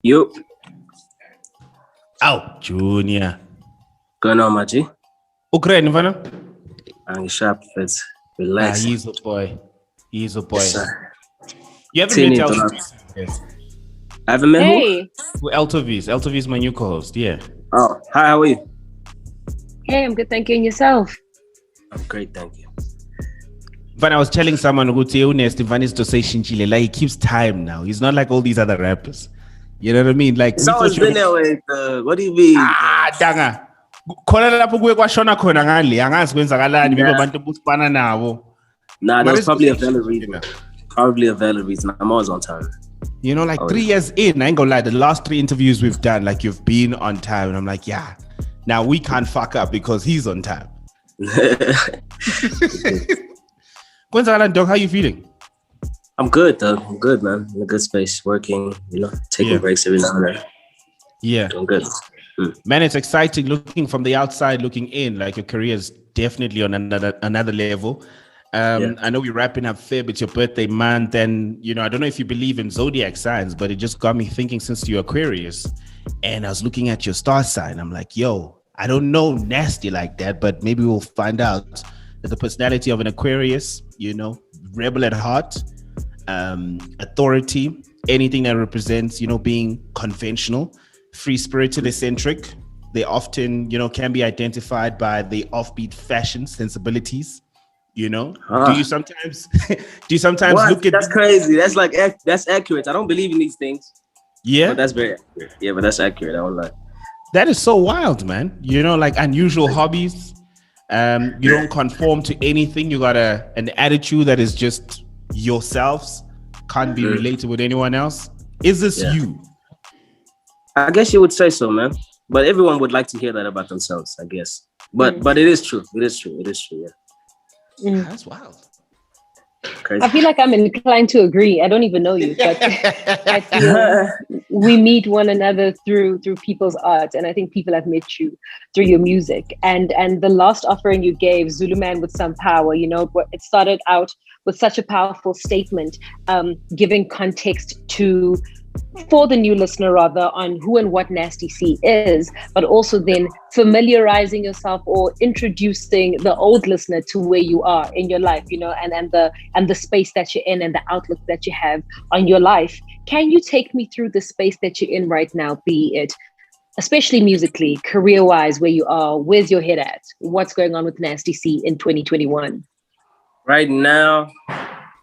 Yo. Oh, Junior. Going on, my G? Ukraine, Vana? I'm sharp, let's relax. He's a boy. He's a boy. Yes, You haven't met Eltovies? Yes. I haven't met who? Eltovies. Eltovies is my new co-host, yeah. Oh, hi, how are you? Hey, I'm good, thank you. And yourself? I'm great, thank you. When I was telling someone who is to say Shinchile, like he keeps time now. He's not like all these other rappers. You know what I mean? Like it's always been that way. What do you mean? Danga. Nah, there's probably a valid reason. Probably a valid reason. I'm always on time. You know, like 3 years in, I ain't gonna lie, the last 3 interviews we've done, like you've been on time. And I'm like, yeah, now we can't fuck up because he's on time. Dog, how you feeling? I'm good, though. I'm good, man. In a good space, working, taking breaks every now and then. Yeah. Doing good. Man, it's exciting looking from the outside, looking in. Like your career is definitely on another level. I know we're wrapping up Feb. It's your birthday month. And, I don't know if you believe in zodiac signs, but it just got me thinking since you're Aquarius. And I was looking at your star sign. I'm like, yo, I don't know Nasty like that, but maybe we'll find out that the personality of an Aquarius, rebel at heart, authority, anything that represents, being conventional, free-spirited, eccentric. They often, can be identified by the offbeat fashion sensibilities. Do you sometimes look at... That's crazy. That's accurate. I don't believe in these things. Yeah? But that's very accurate. Yeah, but that's accurate. I won't lie. That is so wild, man. Like unusual hobbies. You don't conform to anything. You got an attitude that is just yourselves. Can't be related with anyone else. Is this you? I guess you would say so, man. But everyone would like to hear that about themselves, I guess. But it is true. It is true. Yeah. That's wild. Crazy. I feel like I'm inclined to agree. I don't even know you, but I feel we meet one another through people's art, and I think people have met you through your music. And the last offering you gave, Zulu Man with Some Power, it started out with such a powerful statement, giving context for the new listener rather on who and what NastyC is, but also then familiarizing yourself or introducing the old listener to where you are in your life, and the space that you're in and the outlook that you have on your life. Can you take me through the space that you're in right now, be it especially musically, career-wise, where you are, where's your head at? What's going on with NastyC in 2021? Right now,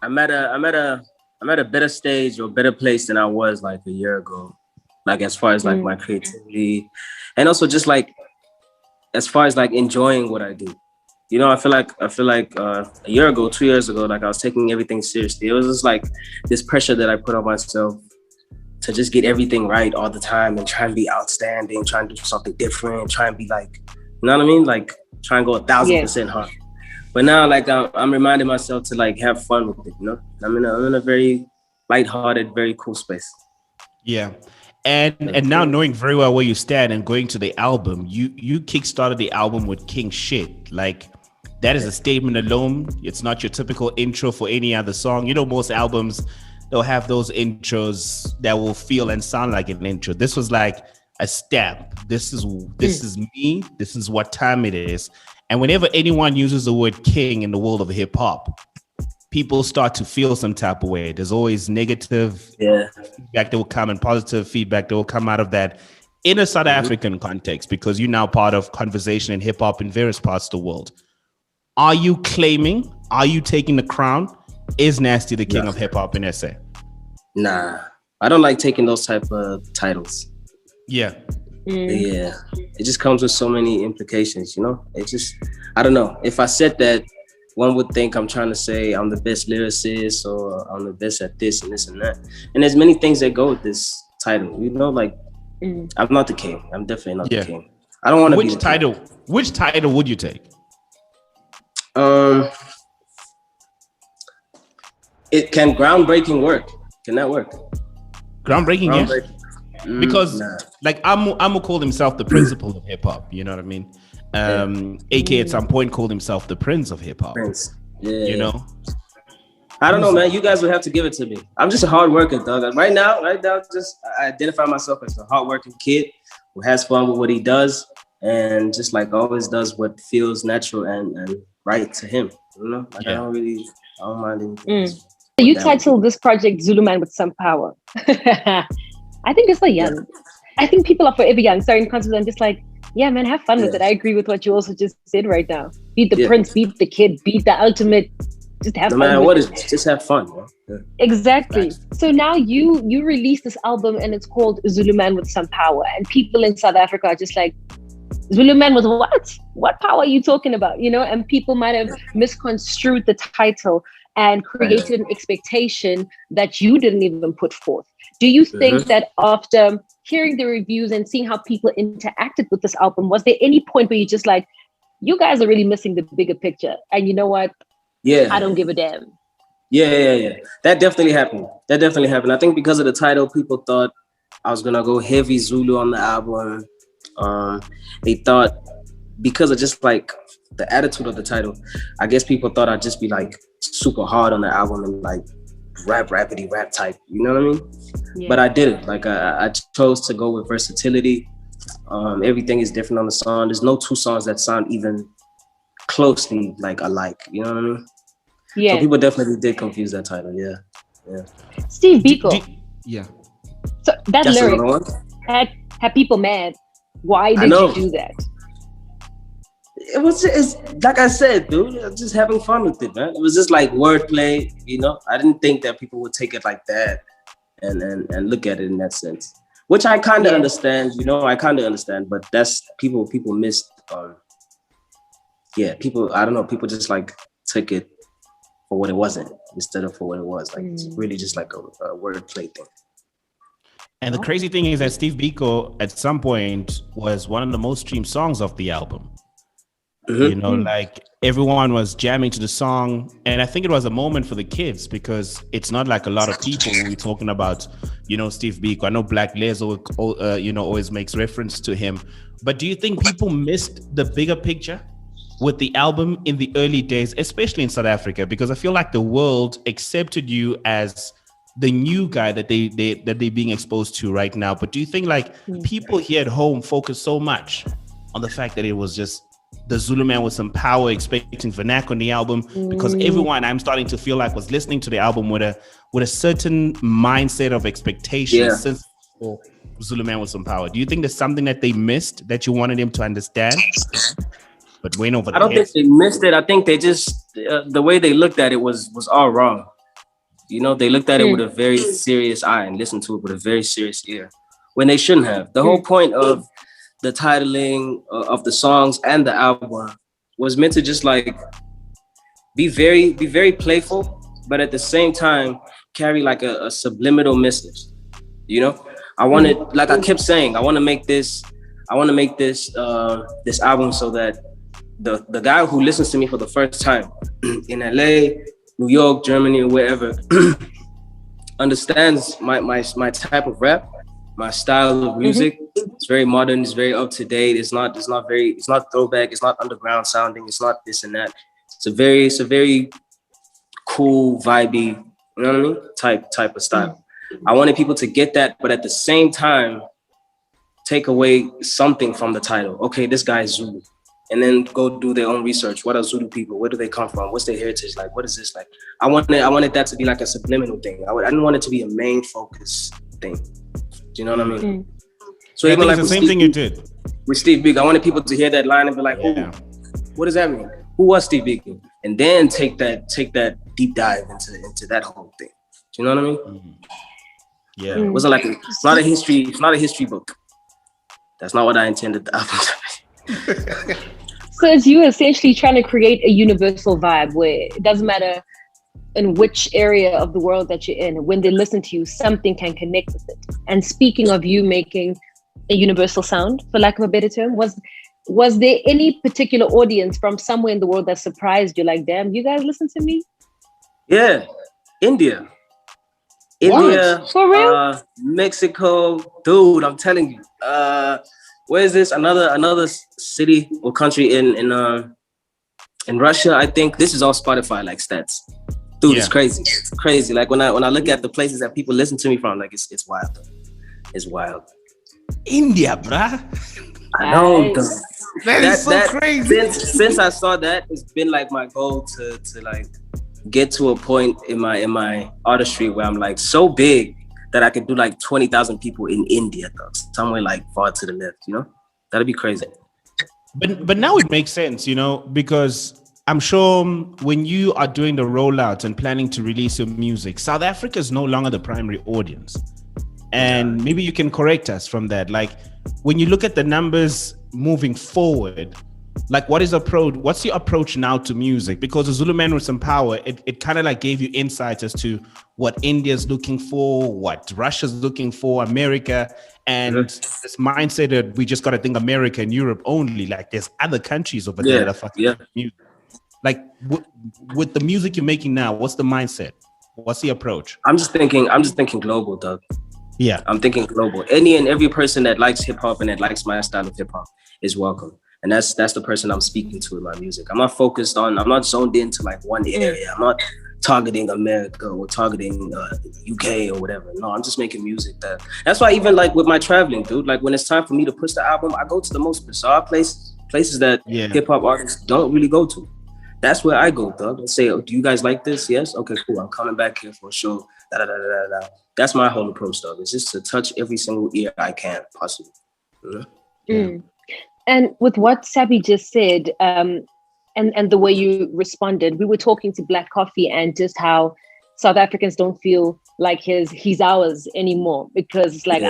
I'm at a better stage or better place than I was like a year ago. Like as far as like my creativity, and also just like as far as like enjoying what I do. I feel like a year ago, 2 years ago, like I was taking everything seriously. It was just like this pressure that I put on myself to just get everything right all the time and try and be outstanding, try and do something different, try and be like, you know what I mean? Like try and go 1,000% hard. But now, like I'm reminding myself to like have fun with it. I'm in a very lighthearted, very cool space. Yeah, and now knowing very well where you stand and going to the album, you kickstarted the album with King Shit. Like that is a statement alone. It's not your typical intro for any other song. Most albums they'll have those intros that will feel and sound like an intro. This was like a stamp. This is me. This is what time it is. And whenever anyone uses the word king in the world of hip hop, people start to feel some type of way. There's always negative feedback that will come and positive feedback that will come out of that in a South African context, because you're now part of conversation in hip hop in various parts of the world. Are you taking the crown? Is Nasty the king of hip hop in SA? Nah, I don't like taking those type of titles. Yeah. Yeah, it just comes with so many implications, It just, I don't know. If I said that, one would think I'm trying to say I'm the best lyricist or I'm the best at this and this and that. And there's many things that go with this title, I'm not the king. I'm definitely not the king. I don't want to be the title. king. Which title would you take? It can groundbreaking work. Can that work? Groundbreaking, yes. Because like Amu called himself the principal of hip hop, you know what I mean? AK at some point called himself the prince of hip hop. Prince. Yeah. I don't know, man. You guys would have to give it to me. I'm just a hard worker, dog. Right now, just I identify myself as a hardworking kid who has fun with what he does and just like always does what feels natural and right to him. You know, like I don't mind anything. You titled this project Zulu Man with Some Power. I think it's so young. Yeah. I think people are forever young. Sorry, in concept, I'm just like, yeah, man, have fun with it. I agree with what you also just said right now. Beat the prince, beat the kid, beat the ultimate. Just have fun. No matter what, just have fun. Yeah. Exactly. So now you release this album and it's called Zulu Man with Some Power. And people in South Africa are just like, Zulu Man with what? What power are you talking about? You know, and people might have misconstrued the title and created an expectation that you didn't even put forth. Do you think that after hearing the reviews and seeing how people interacted with this album, was there any point where you just like, you guys are really missing the bigger picture? And you know what? Yeah. I don't give a damn. Yeah. That definitely happened. I think because of the title, people thought I was going to go heavy Zulu on the album. They thought because of just like the attitude of the title, I guess people thought I'd just be like super hard on the album and like rapidy rap type, you know what I mean? Yeah. But I didn't. Like I chose to go with versatility. Everything is different on the song. There's no two songs that sound even closely like alike, you know what I mean? Yeah. So people definitely did confuse that title. Yeah. Steve Biko. Yeah. So that lyric had people mad. Why did you do that? It's like I said, dude, I was just having fun with it, man. It was just like wordplay, you know. I didn't think that people would take it like that and look at it in that sense, which I kind of understand, you know. But that's people missed. People, I don't know, people just like took it for what it wasn't instead of for what it was. Like it's really just like a wordplay thing. And the crazy thing is that Steve Biko at some point was one of the most streamed songs of the album. You know, like everyone was jamming to the song. And I think it was a moment for the kids because it's not like a lot of people we're talking about, you know, Steve Biko. I know Black Lezo, always makes reference to him. But do you think people missed the bigger picture with the album in the early days, especially in South Africa? Because I feel like the world accepted you as the new guy that they're being exposed to right now. But do you think like people here at home focus so much on the fact that it was just the Zulu Man with some power, expecting vernac on the album? Because everyone, I'm starting to feel like, was listening to the album with a certain mindset of expectations since Zulu Man with some power. Do you think there's something that they missed that you wanted them to understand? But went over. I don't think they missed it. I think they just the way they looked at it was all wrong. You know, they looked at it with a very serious eye and listened to it with a very serious ear when they shouldn't have. The whole point of the titling of the songs and the album was meant to just like be very playful, but at the same time carry like a subliminal message. You know, I wanted, like I kept saying, I want to make this this album so that the guy who listens to me for the first time in LA, New York, Germany, or wherever, understands my type of rap, my style of music. It's very modern, it's very up to date. It's not throwback, it's not underground sounding, it's not this and that. It's a very cool, vibey, you know what I mean? Type of style. I wanted people to get that, but at the same time, take away something from the title. Okay, this guy is Zulu. And then go do their own research. What are Zulu people? Where do they come from? What's their heritage like? What is this like? I wanted that to be like a subliminal thing. I didn't want it to be a main focus thing. Do you know what I mean? So even like the same thing you did with Steve Biko, I wanted people to hear that line and be like, "Oh, what does that mean? Who was Steve Biko?" And then take that deep dive into that whole thing. Do you know what I mean? Yeah, it wasn't like it's not a history book. That's not what I intended the album to be. So it's you essentially trying to create a universal vibe where it doesn't matter in which area of the world that you're in, when they listen to you, something can connect with it. And speaking of you making a universal sound, for lack of a better term, was there any particular audience from somewhere in the world that surprised you? Like, damn, you guys listen to me? Yeah, India. What? For real? Mexico, dude, I'm telling you. Where is this? Another city or country in Russia? I think this is all Spotify like stats. Dude, it's crazy. It's crazy. Like when I look at the places that people listen to me from, like it's wild. It's wild. India, bruh. I know. That is so crazy. Since I saw that, it's been like my goal to like get to a point in my artistry where I'm like so big that I could do like 20,000 people in India, though, somewhere like far to the left. You know, that'd be crazy. But now it makes sense, you know, because I'm sure when you are doing the rollout and planning to release your music, South Africa is no longer the primary audience. And maybe you can correct us from that. Like when you look at the numbers moving forward, like what's your approach now to music? Because the Zulu Man with Some Power, it kind of like gave you insights as to what India's looking for, what Russia's looking for, America, and this mindset that we just got to think America and Europe only. Like there's other countries over there that are fucking music. Like with the music you're making now, what's the mindset? What's the approach? I'm just thinking global, Doug. Yeah. I'm thinking global. Any and every person that likes hip hop and that likes my style of hip hop is welcome. And that's the person I'm speaking to in my music. I'm not zoned into like one area. I'm not targeting America or targeting UK or whatever. No, I'm just making music. That's why even like with my traveling, dude, like when it's time for me to push the album, I go to the most bizarre places that hip hop artists don't really go to. That's where I go, Doug. And say, oh, do you guys like this? Yes? Okay, cool. I'm coming back here for a show. Da, da, da, da, da. That's my whole approach, Doug. It's just to touch every single ear I can possibly. And with what Sabby just said, and the way you responded, we were talking to Black Coffee and just how South Africans don't feel like he's ours anymore, because it's like,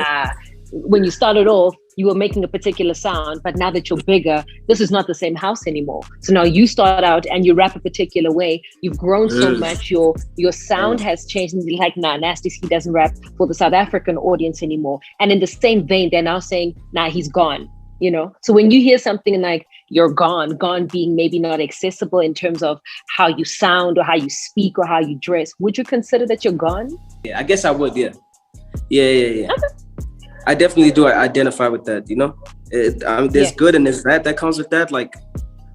when you started off, you were making a particular sound, but now that you're bigger, this is not the same house anymore. So now you start out and you rap a particular way. You've grown so much, your sound has changed, and you're like, nah, NastyC doesn't rap for the South African audience anymore. And in the same vein, they're now saying, nah, he's gone. You know, so when you hear something like you're gone being maybe not accessible in terms of how you sound or how you speak or how you dress, would you consider that you're gone? Yeah, I guess I would. Yeah. Okay. I definitely do identify with that. You know, there's good and there's bad that comes with that. Like,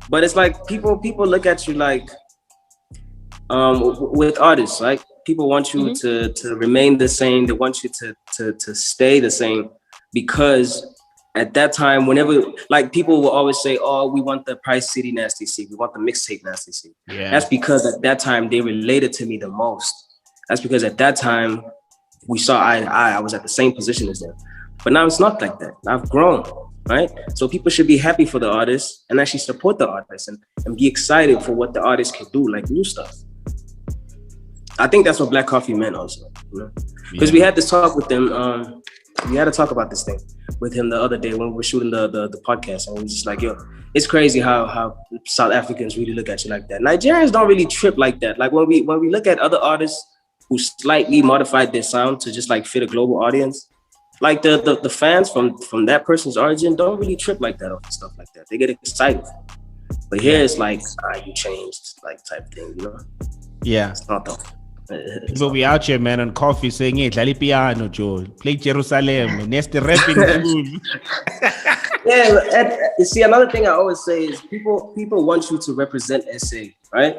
but it's like people look at you like, with artists, like people want you to remain the same. They want you to stay the same because. At that time, whenever, like, people will always say, oh, we want the Price City NastyC, we want the mixtape NastyC. Yeah. That's because at that time, they related to me the most. That's because at that time, we saw eye to eye. I was at the same position as them. But now it's not like that. I've grown, right? So people should be happy for the artists and actually support the artists and be excited for what the artists can do, like new stuff. I think that's what Black Coffee meant also, you know? Because we had this talk with them, we had to talk about this thing with him the other day when we were shooting the podcast, and we were just like, yo, it's crazy how South Africans really look at you like that. Nigerians don't really trip like that. Like when we look at other artists who slightly modified their sound to just like fit a global audience, like the fans from that person's origin don't really trip like that or stuff like that. They get excited. But here it's like, you changed, like type thing, you know? Yeah. It's not though. People be out here, man, on coffee saying, hey, Lali Piano, Joe, play Jerusalem, Nasty rapping. Yeah, you see, another thing I always say is people want you to represent SA, right?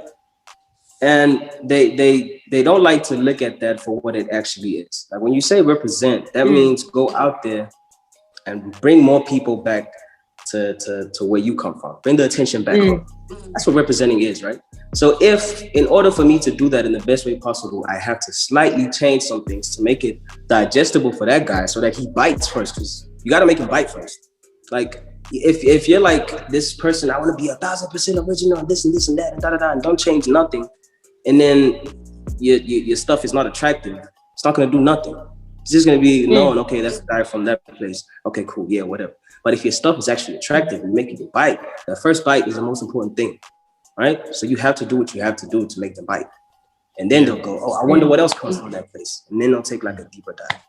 And they don't like to look at that for what it actually is. Like when you say represent, that means go out there and bring more people back to where you come from. Bring the attention back home. That's what representing is, right? So if, in order for me to do that in the best way possible, I have to slightly change some things to make it digestible for that guy so that he bites first, because you got to make him bite first. Like, if you're like this person, I want to be 1,000% original and this and that and da-da-da, and don't change nothing, and then your stuff is not attractive, it's not going to do nothing. It's just going to be known, okay, that's the guy from that place. Okay, cool, yeah, whatever. But if your stuff is actually attractive and making it bite, the first bite is the most important thing, right? So you have to do what you have to do to make them bite. And then they'll go, oh, I wonder what else comes from that place. And then they'll take like a deeper dive,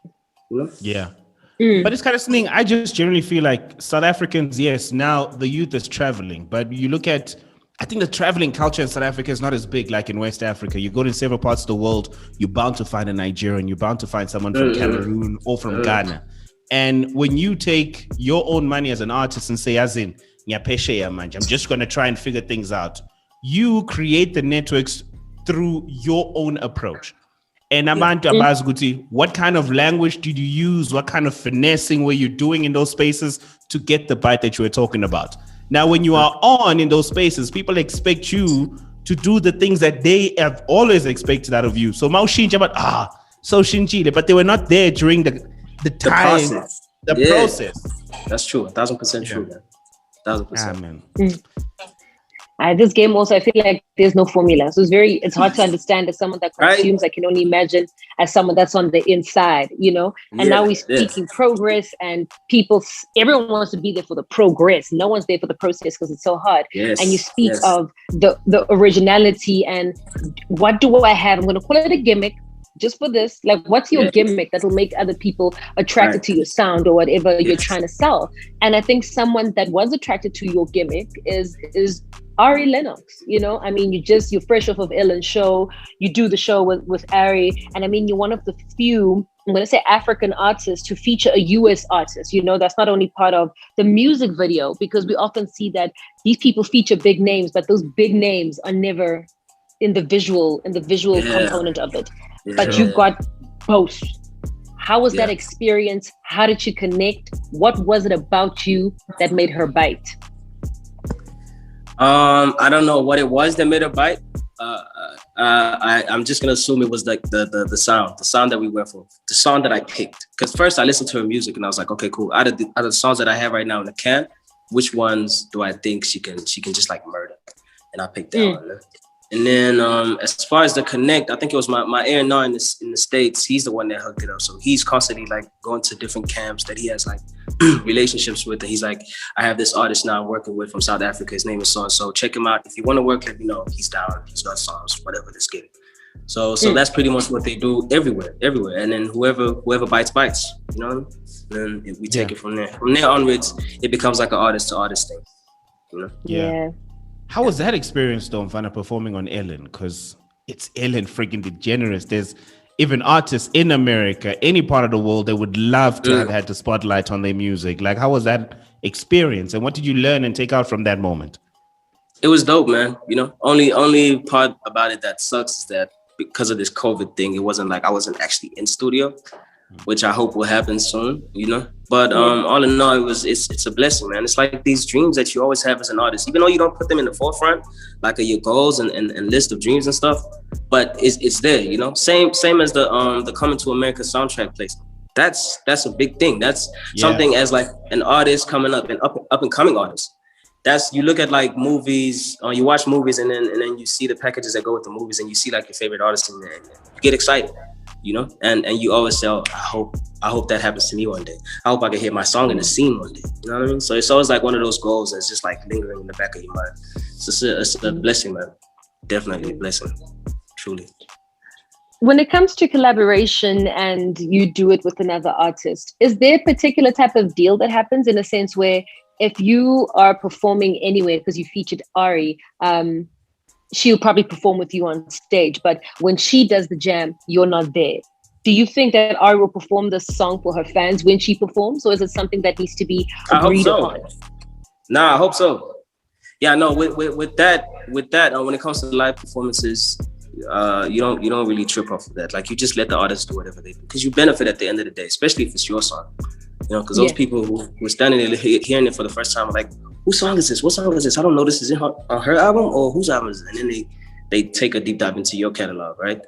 you know? Yeah. But it's kind of something, I just generally feel like South Africans, yes, now the youth is traveling, but you look at, I think the traveling culture in South Africa is not as big like in West Africa. You go to several parts of the world, you're bound to find a Nigerian, you're bound to find someone from Cameroon or from Ghana. And when you take your own money as an artist and say, as in, I'm just going to try and figure things out, you create the networks through your own approach. And Amantu Abazguti, what kind of language did you use? What kind of finessing were you doing in those spaces to get the bite that you were talking about? Now, when you are on in those spaces, people expect you to do the things that they have always expected out of you. So so shinchile, but they were not there during the time, the process. That's true. 1,000% true, man. 1,000%. Man. This game also, I feel like there's no formula. So it's hard to understand as someone that consumes. Right? I can only imagine as someone that's on the inside, you know? And now we're speaking progress, and everyone wants to be there for the progress. No one's there for the process because it's so hard. Yes. And you speak of the originality and what do I have? I'm going to call it a gimmick. Just for this, like, what's your gimmick that will make other people attracted to your sound or whatever you're trying to sell? And I think someone that was attracted to your gimmick is Ari Lennox. You know, I mean, you're fresh off of Ellen's show. You do the show with Ari, and I mean, you're one of the few, I'm going to say, African artists to feature a US artist. You know, that's not only part of the music video, because we often see that these people feature big names, but those big names are never in the visual component of it. But you got both. How was that experience? How did you connect? What was it about you that made her bite? I don't know what it was that made her bite. I'm just gonna assume it was like the sound that we went for, the song that I picked. Because first I listened to her music and I was like, okay, cool. Out of the songs that I have right now in the can, which ones do I think she can just like murder? And I picked that one. And then as far as the connect, I think it was my A&R in the States. He's the one that hooked it up. So he's constantly like going to different camps that he has like relationships with. And he's like, I have this artist now I'm working with from South Africa. His name is so-and-so. Check him out. If you want to work, let me know. He's down. He's got songs, whatever, let's get it. So that's pretty much what they do everywhere. And then whoever bites. You know? And then we take it from there. From there onwards, it becomes like an artist to artist thing. You know? Yeah. How was that experience, though, Mfana, performing on Ellen? Because it's Ellen freaking DeGeneres. There's even artists in America, any part of the world, that would love to have had the spotlight on their music. Like, how was that experience? And what did you learn and take out from that moment? It was dope, man. You know, only part about it that sucks is that because of this COVID thing, it wasn't like I wasn't actually in studio, which I hope will happen soon, you know. But all in all, it's a blessing, man. It's like these dreams that you always have as an artist, even though you don't put them in the forefront, like your goals and list of dreams and stuff. But it's there, you know. Same as the Coming to America soundtrack placement. That's a big thing. That's something as like an artist coming up, an up and coming artist. That's, you look at like movies, you watch movies and then you see the packages that go with the movies and you see like your favorite artists in there and you get excited, you know, and you always say, oh, I hope that happens to me one day. I hope I can hear my song in the scene one day. You know what I mean? So it's always like one of those goals that's just like lingering in the back of your mind. So it's a blessing, man. Definitely a blessing, truly. When it comes to collaboration and you do it with another artist, is there a particular type of deal that happens in a sense where if you are performing anywhere, because you featured Ari, she'll probably perform with you on stage, but when she does the jam, you're not there. Do you think that Ari will perform this song for her fans when she performs, or is it something that needs to be agreed upon? Nah, I hope so. Yeah, no, with that, when it comes to live performances, you don't really trip off of that. Like, you just let the artist do whatever they do, because you benefit at the end of the day, especially if it's your song. You know, because those people who were standing there hearing it for the first time are like, whose song is this? What song is this? I don't know. This is on her album, or whose album is it? And then they take a deep dive into your catalog, right?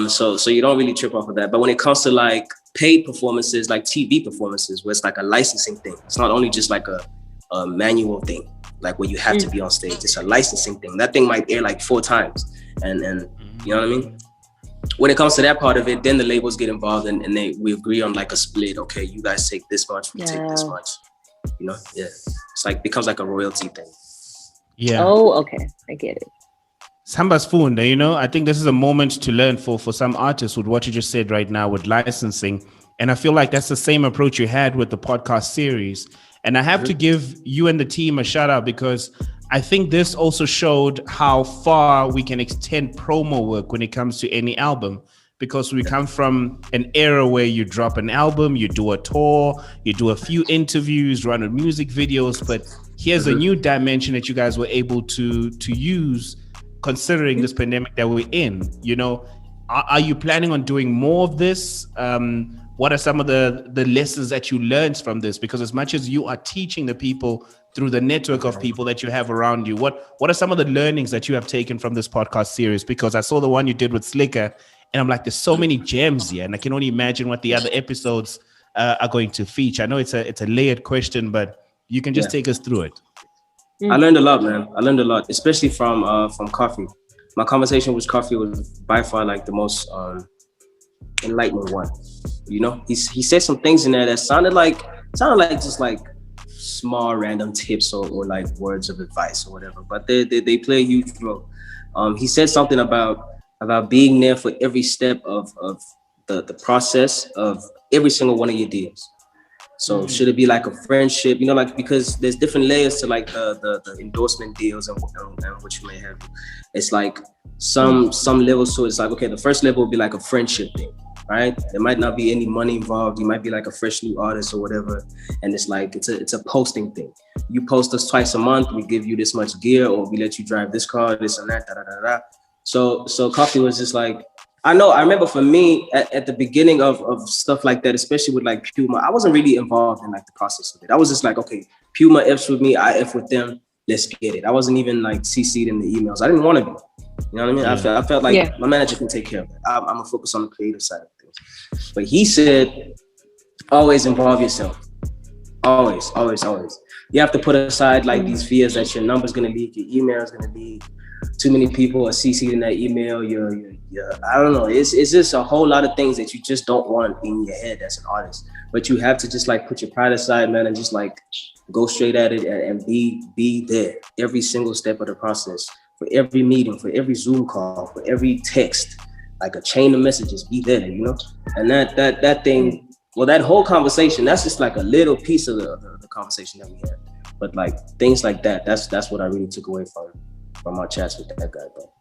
So you don't really trip off of that. But when it comes to like paid performances, like TV performances, where it's like a licensing thing, it's not only just like a manual thing, like where you have to be on stage. It's a licensing thing. That thing might air like 4 times, and you know what I mean? When it comes to that part of it, then the labels get involved and we agree on like a split. Okay, you guys take this much, we take this much. You know, it's like becomes like a royalty thing. Yeah. Oh, okay, I get it. Samba's funda, you know, I think this is a moment to learn for some artists with what you just said right now with licensing. And I feel like that's the same approach you had with the podcast series. And I have to give you and the team a shout out, because I think this also showed how far we can extend promo work when it comes to any album, because we come from an era where you drop an album, you do a tour, you do a few interviews, run with music videos. But here's a new dimension that you guys were able to use considering this pandemic that we're in? You know, are you planning on doing more of this? What are some of the lessons that you learned from this? Because as much as you are teaching the people through the network of people that you have around you, what are some of the learnings that you have taken from this podcast series? Because I saw the one you did with Slicker, and I'm like, there's so many gems here, and I can only imagine what the other episodes are going to feature. I know it's a layered question, but you can just take us through it. I learned a lot, man. I learned a lot, especially from Coffee. My conversation with Coffee was by far like the most enlightening one. You know, he said some things in there that sounded like just like small random tips or like words of advice or whatever, but they play a huge role. He said something about being there for every step of the process of every single one of your deals. So should it be like a friendship, you know, like, because there's different layers to like the endorsement deals and what you may have. It's like some levels. So it's like, okay, the first level will be like a friendship thing, right? There might not be any money involved. You might be like a fresh new artist or whatever. And it's like, it's a posting thing. You post us twice a month, we give you this much gear, or we let you drive this car, this and that, da da da da. So Coffee was just like, I remember for me at the beginning of stuff like that, especially with like Puma, I wasn't really involved in like the process of it. I was just like, okay, Puma F's with me, I F with them, let's get it. I wasn't even like CC'd in the emails. I didn't want to be. You know what I mean? Yeah. I felt like my manager can take care of it. I'm gonna focus on the creative side of things. But he said, always involve yourself. Always. You have to put aside like these fears that your number's gonna leak, your email's gonna leak, too many people are CC'd in that email. I don't know. It's just a whole lot of things that you just don't want in your head as an artist. But you have to just like put your pride aside, man, and just like go straight at it and be there every single step of the process, for every meeting, for every Zoom call, for every text, like a chain of messages. Be there, you know. And that thing, well, that whole conversation, that's just like a little piece of the conversation that we had. But like things like that, that's what I really took away from our chats with that guy, bro.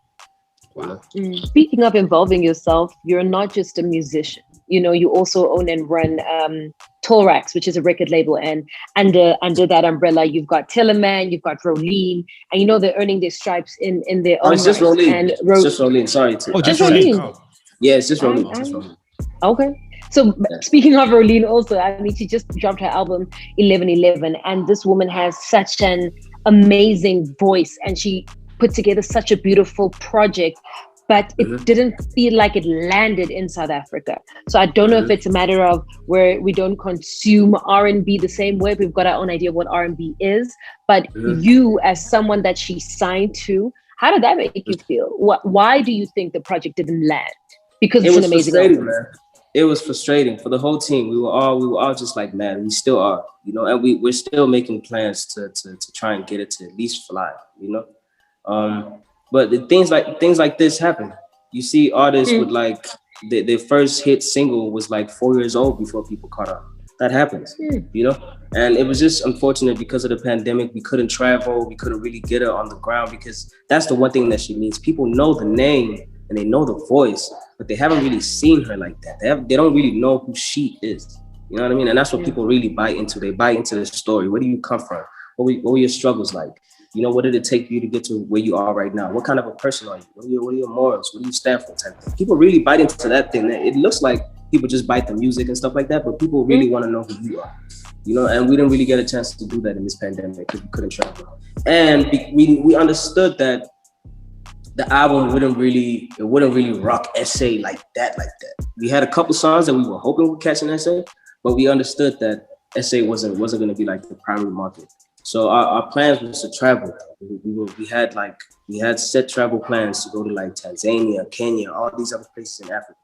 Wow. Speaking of involving yourself, you're not just a musician. You know, you also own and run Torax, which is a record label, and under that umbrella, you've got Tillerman, you've got Rolene, and you know they're earning their stripes in their own. It's just Rolene. It's just Rolene. Sorry. Just Rolene. Oh. Yeah, it's just Rolene. Okay. So speaking of Rolene, also, I mean, she just dropped her album 1111, and this woman has such an amazing voice, and she put together such a beautiful project, but it didn't feel like it landed in South Africa. So I don't know if it's a matter of where we don't consume R&B the same way. We've got our own idea of what R&B is, but you as someone that she signed to, how did that make you feel? Why do you think the project didn't land? Because it's an amazing album. Man. It was frustrating for the whole team. We were all just like, man, we still are, you know, and we're still making plans to try and get it to at least fly, you know. But the things like this happen. You see artists with like their first hit single was like 4 years old before people caught up. That happens, you know. And it was just unfortunate because of the pandemic. We couldn't travel. We couldn't really get her on the ground because that's the one thing that she needs. People know the name and they know the voice, but they haven't really seen her like that. They don't really know who she is. You know what I mean? And that's what people really buy into. They buy into the story. Where do you come from? What were your struggles like? You know, what did it take for you to get to where you are right now? What kind of a person are you? What are your morals? What do you stand for? Type thing. People really bite into that thing. It looks like people just bite the music and stuff like that, but people really want to know who you are. You know, and we didn't really get a chance to do that in this pandemic because we couldn't travel. And we understood that the album wouldn't really rock SA like that. We had a couple songs that we were hoping would catch an SA, but we understood that SA wasn't going to be like the primary market. So our plans was to travel. We had set travel plans to go to like Tanzania, Kenya, all these other places in Africa,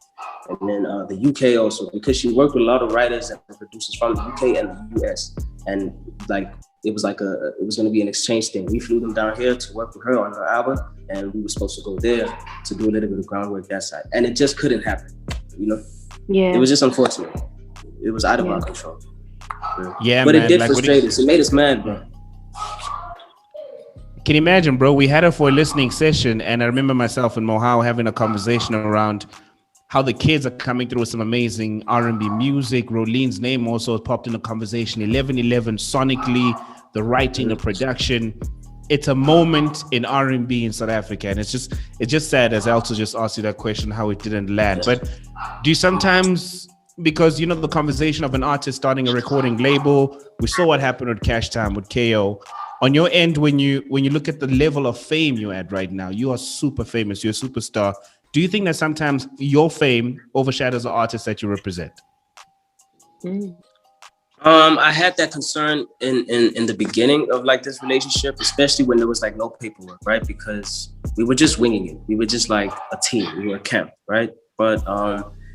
and then the UK also, because she worked with a lot of writers and producers from the UK and the US, and like it was going to be an exchange thing. We flew them down here to work with her on her album, and we were supposed to go there to do a little bit of groundwork that side, and it just couldn't happen. You know, it was just unfortunate. It was out of our control. Yeah, but man, it did frustrate us. It made us mad, bro. Can you imagine, bro? We had her for a listening session, and I remember myself and Mohau having a conversation around how the kids are coming through with some amazing R&B music. Rolene's name also popped in the conversation. 1111 sonically, the writing, the production. it's a moment in R&B in South Africa, and it's just sad, as I also just asked you that question, how it didn't land. But do you sometimes, because you know the conversation of an artist starting a recording label, we saw what happened with Cash Time, with KO. On your end, when you look at the level of fame you're at right now, you are super famous, you're a superstar. Do you think that sometimes your fame overshadows the artists that you represent? I had that concern in the beginning of like this relationship, especially when there was like no paperwork, right? Because we were just winging it. We were just like a team. We were a camp, right? But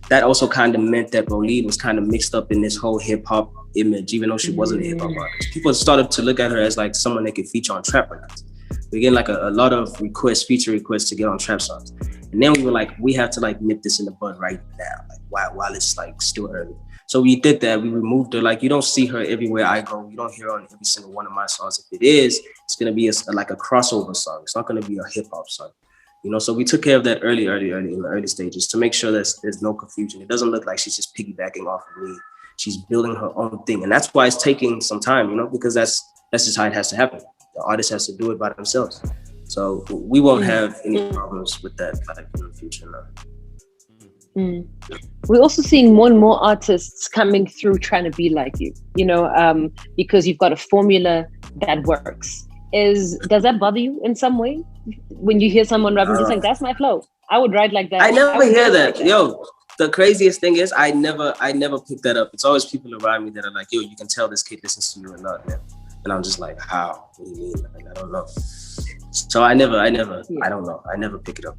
that also kind of meant that Rolene was kind of mixed up in this whole hip hop image, even though she wasn't a hip hop artist. People started to look at her as like someone that could feature on trap records. We get like a lot of feature requests to get on trap songs. And then we were like, we have to like nip this in the bud right now, like while it's like still early. So we did that. We removed her. Like, you don't see her everywhere I go. You don't hear her on every single one of my songs. If it is, it's going to be like a crossover song. It's not going to be a hip hop song. You know, so we took care of that early in the early stages to make sure that there's no confusion. It doesn't look like she's just piggybacking off of me. She's building her own thing. And that's why it's taking some time, you know, because that's just how it has to happen. The artist has to do it by themselves. So we won't have any problems with that like in the future now. We're also seeing more and more artists coming through trying to be like you, you know, because you've got a formula that works. Does that bother you in some way when you hear someone rapping just like, that's my flow, I would write like that? I never hear that. Yo, the craziest thing is I never pick that up. It's always people around me that are like, yo, you can tell this kid listens to you or not, man. And I'm just like, how? What do you mean? Like, I don't know. So I don't know. I never pick it up.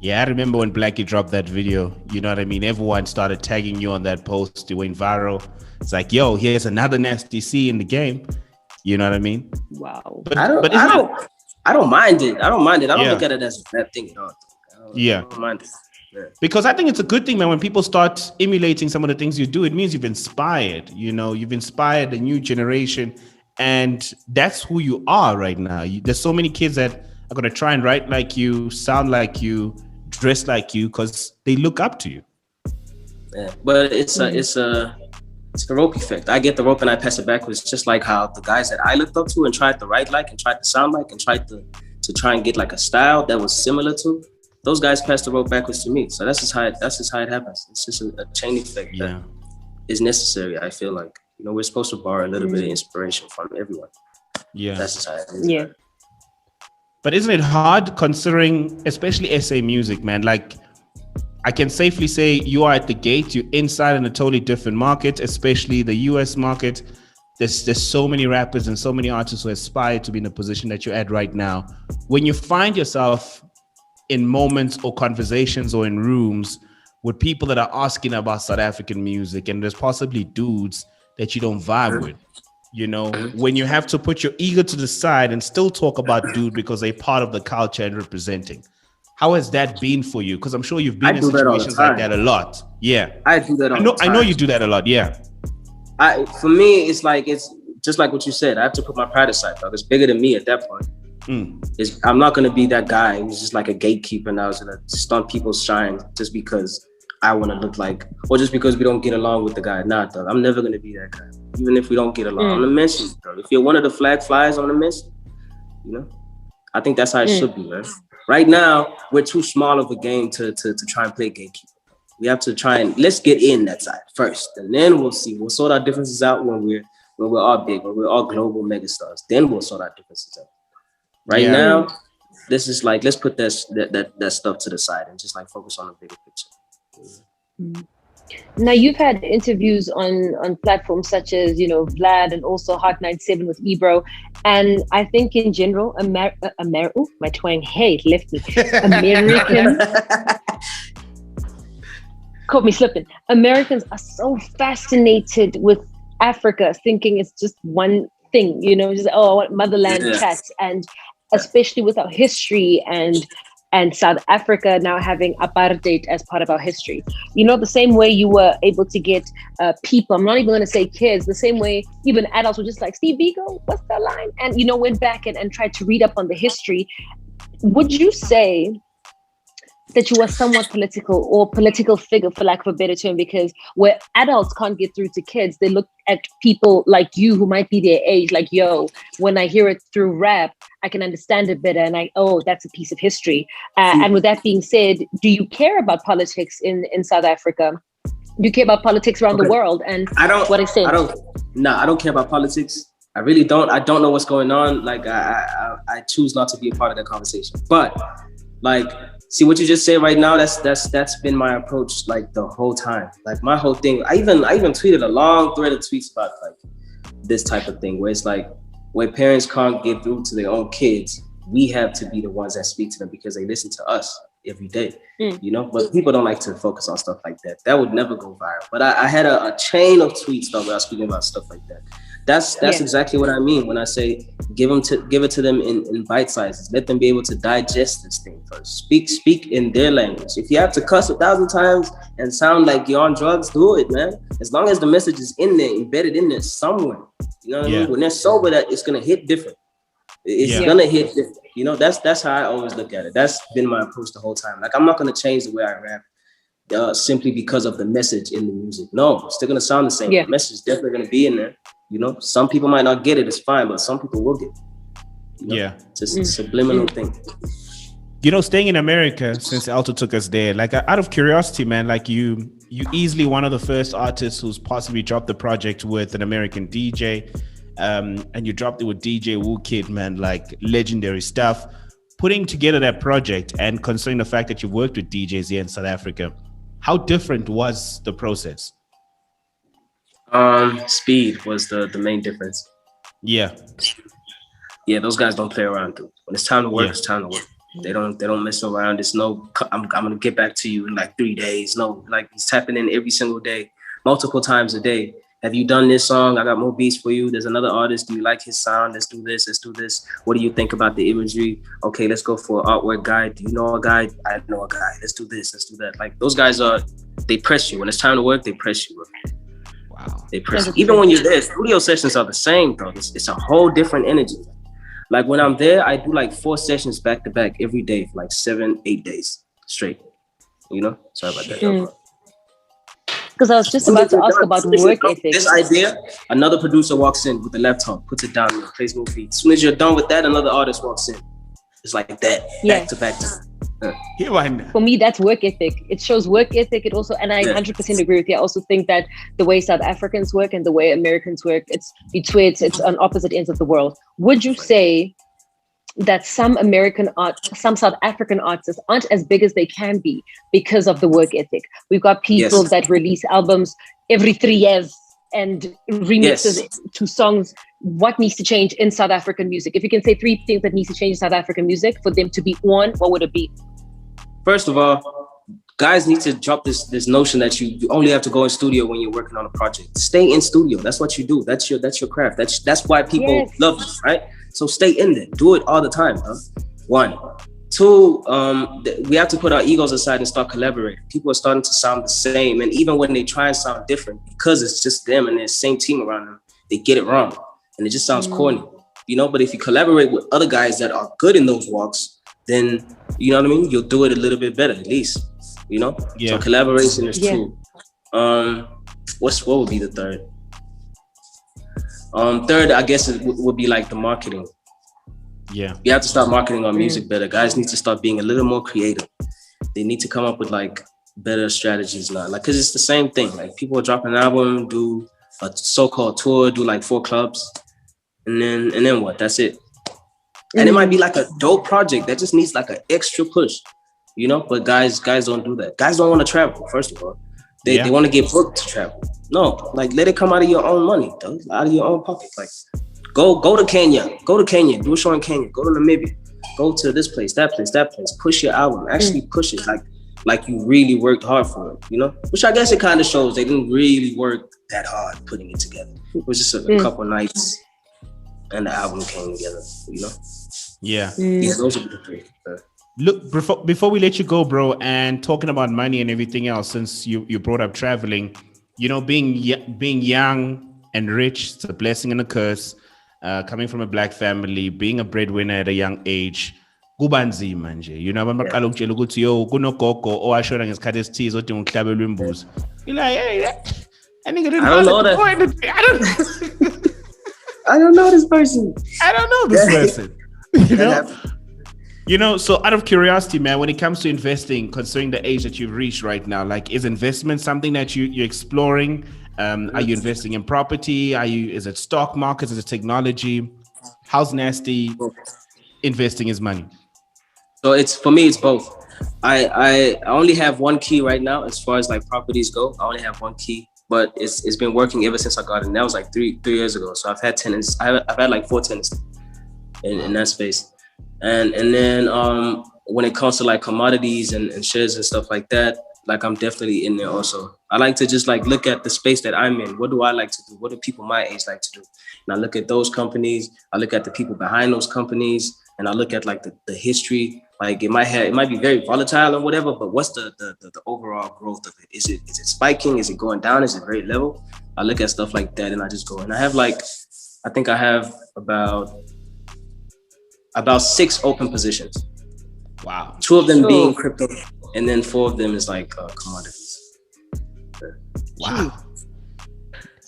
Yeah, I remember when Blackie dropped that video, you know what I mean? Everyone started tagging you on that post. It went viral. It's like, yo, here's another NastyC in the game. You know what I mean? Wow. But I don't mind it. I don't look at it as a bad thing at all. I don't mind it. Yeah. Because I think it's a good thing, man. When people start emulating some of the things you do, it means you've inspired, you know, you've inspired a new generation. And that's who you are right now. There's so many kids that are going to try and write like you, sound like you, dress like you, because they look up to you. Yeah, but it's a rope effect. I get the rope and I pass it backwards, just like how the guys that I looked up to and tried to write like and tried to sound like and tried to try and get like a style that was similar to, those guys passed the rope backwards to me. So that's just how it happens. It's just a chain effect that is necessary, I feel like. You know, we're supposed to borrow a little bit of inspiration from everyone. Yeah. That's just how it is. Yeah. But isn't it hard considering, especially SA music, man? Like, I can safely say you are at the gate, you're inside in a totally different market, especially the US market. There's so many rappers and so many artists who aspire to be in the position that you're at right now. When you find yourself in moments or conversations or in rooms with people that are asking about South African music, and there's possibly dudes that you don't vibe with, you know, when you have to put your ego to the side and still talk about dude because they're part of the culture and representing. How has that been for you? Because I'm sure you've been in situations like that a lot. Yeah. I do that all the time. I know you do that a lot. Yeah. For me, it's just like what you said. I have to put my pride aside, dog. It's bigger than me at that point. I'm not going to be that guy who's just like a gatekeeper now, who's going to stunt people's shine just because I want to look like, or just because we don't get along with the guy. Nah, dog. I'm never going to be that guy. Even if we don't get along, I'm the mention, dog. If you're one of the flag flyers on the mention, you know, I think that's how it should be, man. Right now, we're too small of a game to try and play gatekeeper. We have to try and let's get in that side first, and then we'll see. We'll sort our differences out when we're all big, when we're all global megastars. Then we'll sort our differences out. Right now, this is like, let's put that stuff to the side and just like focus on the bigger picture. Now, you've had interviews on platforms such as, you know, Vlad and also Hot 97 with Ebro. And I think in general, my twang, hey, left me. Americans, caught me slipping. Americans are so fascinated with Africa, thinking it's just one thing, you know, just, I want motherland chats. And especially with our history and South Africa now having apartheid as part of our history. You know, the same way you were able to get people, I'm not even going to say kids, the same way even adults were just like, Steve Biko, what's that line? And, you know, went back and tried to read up on the history. Would you say that you are somewhat political or political figure, for lack of a better term, because where adults can't get through to kids, they look at people like you who might be their age, like, yo, when I hear it through rap, I can understand it better. And that's a piece of history. And with that being said, do you care about politics in South Africa? Do you care about politics around the world? And I don't care about politics. I really don't. I don't know what's going on. Like, I choose not to be a part of that conversation. But like, see what you just said right now. That's been my approach like the whole time. Like my whole thing. I even tweeted a long thread of tweets about like this type of thing, where it's like, where parents can't get through to their own kids, we have to be the ones that speak to them because they listen to us every day, you know. But people don't like to focus on stuff like that. That would never go viral. But I had a chain of tweets though where I was speaking about stuff like that. That's exactly what I mean when I say give it to them in bite sizes. Let them be able to digest this thing first. Speak in their language. If you have to cuss 1,000 times and sound like you're on drugs, do it, man. As long as the message is in there, embedded in there somewhere. You know what I mean? When they're sober, that it's gonna hit different. It's gonna hit different. You know, that's how I always look at it. That's been my approach the whole time. Like, I'm not gonna change the way I rap simply because of the message in the music. No, it's still gonna sound the same. The message is definitely gonna be in there. You know, some people might not get it, it's fine, but some people will get it. You know? It's just a subliminal thing. You know, staying in America, since Alto took us there, like out of curiosity, man, like you easily one of the first artists who's possibly dropped the project with an American DJ, and you dropped it with DJ Woo Kid, man, like legendary stuff. Putting together that project and considering the fact that you've worked with DJs here in South Africa, how different was the process? Speed was the main difference. Yeah, those guys don't play around, dude. When it's time to work, it's time to work. They don't mess around. It's no, I'm gonna get back to you in like 3 days. No, like, he's tapping in every single day, multiple times a day. Have you done this song? I got more beats for you. There's another artist. Do you like his sound? Let's do this. What do you think about the imagery? Okay, let's go for an artwork guide. Do you know a guy? I know a guy. Let's do this. Let's do that. Like, those guys they press you. When it's time to work, they press you. Wow. They press you. Even when you're there, studio sessions are the same, though. It's a whole different energy. Like, when I'm there, I do like 4 sessions back to back every day for like 7-8 days straight. You know? Sorry about that. Because I was just about to ask about work ethic. This idea, another producer walks in with the laptop, puts it down, plays more beats. As soon as you're done with that, another artist walks in. It's like that, back to back. For me, that's work ethic. It shows work ethic. It also, and I 100% agree with you. I also think that the way South Africans work and the way Americans work, it's on opposite ends of the world. Would you say that some South African artists aren't as big as they can be because of the work ethic? We've got people that release albums every 3 years and remixes to songs. What needs to change in South African music? If you can say 3 things that needs to change in South African music for them to be on, what would it be? First of all, guys need to drop this notion that you only have to go in studio when you're working on a project. Stay in studio. That's what you do. That's your craft. That's why people love you, right? So stay in there. Do it all the time. 1. 2, we have to put our egos aside and start collaborating. People are starting to sound the same. And even when they try and sound different, because it's just them and their same team around them, they get it wrong. And it just sounds corny, you know? But if you collaborate with other guys that are good in those walks, then, you know what I mean? You'll do it a little bit better, at least, you know? So collaboration is 2. What would be the 3rd? 3rd, I guess it would be like the marketing. You have to start marketing our music better. Guys need to start being a little more creative. They need to come up with like better strategies now. Like, cause it's the same thing. Like, people drop an album, do a so-called tour, do like 4 clubs, and then what? That's it. And it might be like a dope project that just needs like an extra push, you know? But guys don't do that. Guys don't want to travel, first of all. They want to get booked to travel. No, like, let it come out of your own money, though, out of your own pocket. Like, go to Kenya, do a show in Kenya, go to Namibia, go to this place, that place, push your album, actually push it like you really worked hard for it, you know? Which I guess it kind of shows they didn't really work that hard putting it together. It was just a couple nights and the album came together, you know? Yeah, those are the 3. Look, before we let you go, bro, and talking about money and everything else, since you brought up traveling, you know, being young and rich, it's a blessing and a curse. Coming from a black family, being a breadwinner at a young age, kuba nzima nje, you know, baqala ukutshela ukuthi yo kunogogo owashona ngesikhathi esithize odinga ukuhlabelwa imbuzi. You're like, hey, I don't know that. I don't know this person. I don't know this person. You know, so out of curiosity, man, when it comes to investing, considering the age that you've reached right now, like, is investment something that you're exploring? Are you investing in property? Is it stock markets? Is it technology? How's Nasty investing his money? So for me, it's both. I only have one key right now as far as like properties go. I only have one key, but it's been working ever since I got it. And that was like three years ago. So I've had tenants. I've had like 4 tenants in that space. And then when it comes to like commodities and shares and stuff like that, like I'm definitely in there also. I like to just like look at the space that I'm in. What do I like to do? What do people my age like to do? And I look at those companies. I look at the people behind those companies, and I look at like the history. Like it might be very volatile or whatever, but what's the overall growth of it? Is it spiking? Is it going down? Is it very level? I look at stuff like that and I just go. And I have I think I have about 6 open positions. Wow. 2 of them being crypto, and then 4 of them is like commodities. Wow.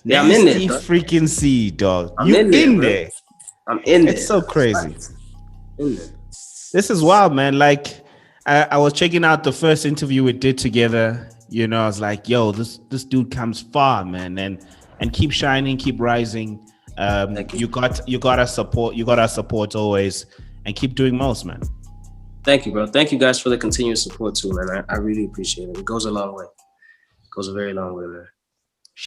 Yeah, I'm in there. Freaking C, dog. I'm in there. I'm in there. It's so crazy. In there. This is wild, man. Like, I was checking out the first interview we did together. You know, I was like, yo, this dude comes far, man, and keep shining, keep rising. You got our support. You got our support always, and keep doing most, man. Thank you, bro. Thank you guys for the continuous support too, man. I really appreciate it. It goes a long way. It goes a very long way, man.